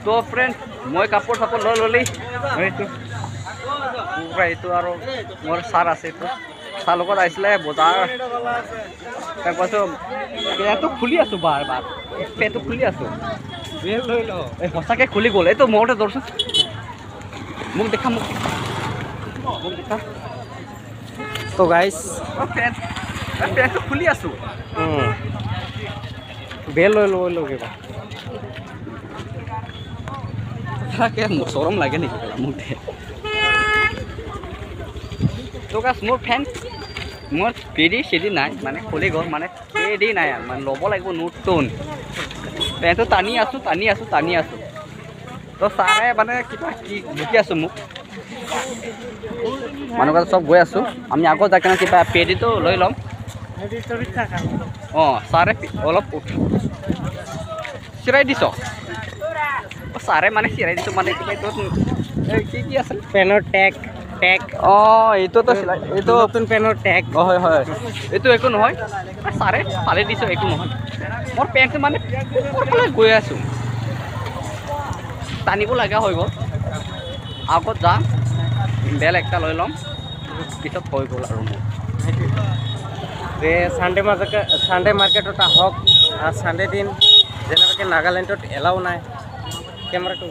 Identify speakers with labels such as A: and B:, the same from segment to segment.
A: তো ফ্ৰেণ্ড মই কাপোৰ চাপোৰ লৈ ল'লি এইটো পুৰা এইটো আৰু মোৰ ছাৰ আছে এইটো ছাৰ লগত আহিছিলে বজাৰ তাক কৈছোঁ পেণ্টটো খুলি আছোঁ বাৰ পেণ্টটো খুলি আছোঁ লৈ ল এই সঁচাকৈ খুলি গ'ল এইটো মৰতে ধৰচোন মোক দেখা দেখা
B: তো গাইস
A: পেণ্টটো খুলি আছোঁ
B: বেল লৈ ল কিবা
A: তাকে চৰম লাগে নেকি মোক তো গাছ মোৰ ফেন মোৰ পেডি নাই মানে খুলি গ'ল মানে পেডি নাই আৰু মানে ল'ব লাগিব নতুন পেণ্টটো টানি আছোঁ তো ছাৰে মানে কিবা কি বুকি আছোঁ মোক মানুহবিলাক চব গৈ আছোঁ আমি আগত যাই কিনে কিবা পেডিটো লৈ ল'ম অঁ ছাৰে অলপ চিৰাই দিছ ছাৰে মানে চিৰাই দিছোঁ মানে কিবা এইটো কি আছে
B: পেনৰ টেগ
A: অঁ এইটোতো এইটো
B: নতুন পেনৰ টেগ
A: অঁ হয় এইটো একো নহয় ছাৰে ফালি দিছোঁ একো নহয় মোৰ পেণ্টটো মানে গৈ আছোঁ টানিব লগা হৈ গ'ল আগত যাম বেল একটা লৈ ল'ম পিছত হৈ গ'ল আৰু মোৰ
B: যে সানডে মাৰ্কেটত আহক আৰু সানডে দিন যেনেকৈ নাগালেণ্ডত এলাও নাই কেমেৰাটো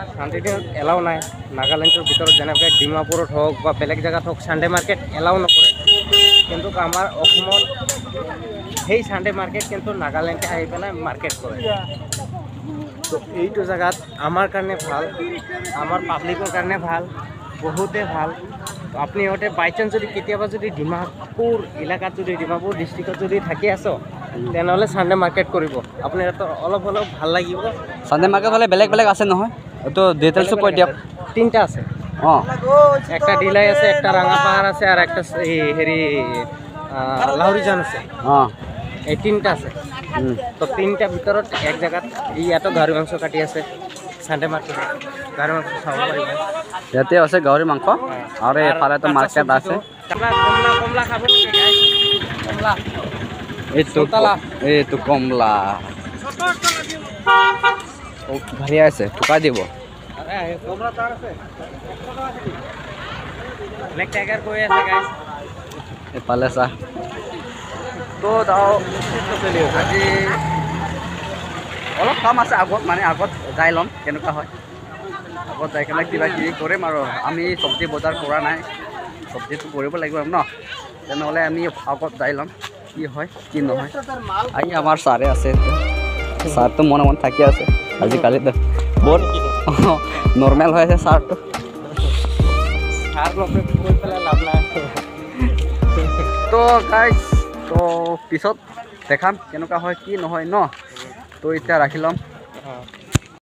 B: সানডে দিনত এলাও নাই নাগালেণ্ডৰ ভিতৰত যেনেকৈ ডিমাপুৰত হওক বা বেলেগ জেগাত হওক সানডে মাৰ্কেট এলাও নকৰে কিন্তু আমাৰ অসমত সেই সানডে মাৰ্কেট কিন্তু নাগালেণ্ডে আহি পেলাই মাৰ্কেট কৰে তো এইটো জেগাত আমাৰ কাৰণে ভাল আমাৰ পাব্লিকৰ কাৰণে ভাল বহুতে ভাল আপুনি ইহঁতে বাই চান্স যদি কেতিয়াবা যদি ডিমাপুৰ এলেকাত যদি ডিমাপুৰ ডিষ্ট্ৰিক্টত যদি থাকি আছ তেনেহ'লে সানডে মাৰ্কেট কৰিব আপুনি অলপ ভাল লাগিব
A: সানডে মাৰ্কেট হ'লে বেলেগ আছে নহয় এইটো ডিটেইলছো কৈ দিয়ক
B: তিনিটা আছে
A: অঁ
B: একটা ডিলাই আছে একটা রাঙাপাহাড় আছে আর একটা হেৰি লাহৰিজান আছে
A: অঁ
B: এই তিনিটা আছে তো তিনিটা ভিতৰত এক জেগাত ইয়াতো গাহৰি মাংস কাটি আছে সানডে মাৰ্কেট গাহৰি মাংস চাব পাৰিব
A: ইয়াতে আছে গাহৰি মাংস আৰু এইফালেতো মাৰ্কেট আছে
B: কমলা খাব নেকি গাইছ কমলা
A: এইটো কমলা ভালে আছে ঠুকাই দিব
B: কমলা তাৰ আছে ব্লেক টাইগাৰ কৈ আছে গাইছ
A: এইফালে চা তো যাওঁ আজি অলপ কাম আছে আগত যাই ল'ম কেনেকুৱা হয় আগত যাই কেনে কিবা কিবি কৰিম আৰু আমি চব্জি বজাৰ কৰা নাই চব্জিটো কৰিব লাগিব ন তেনেহ'লে আমি আগত যাই ল'ম কি হয় কি নহয় আহি আমাৰ ছাৰে আছে ছাৰটো মনে থাকি আছে আজিকালিতো বহুত নৰ্মেল হৈ আছে ছাৰটো
B: কৈ পেলাই লাভ নাই
A: তো গাইজ তো পিছত দেখাম কেনেকুৱা হয় কি নহয় ন তো এতিয়া ৰাখি ল'ম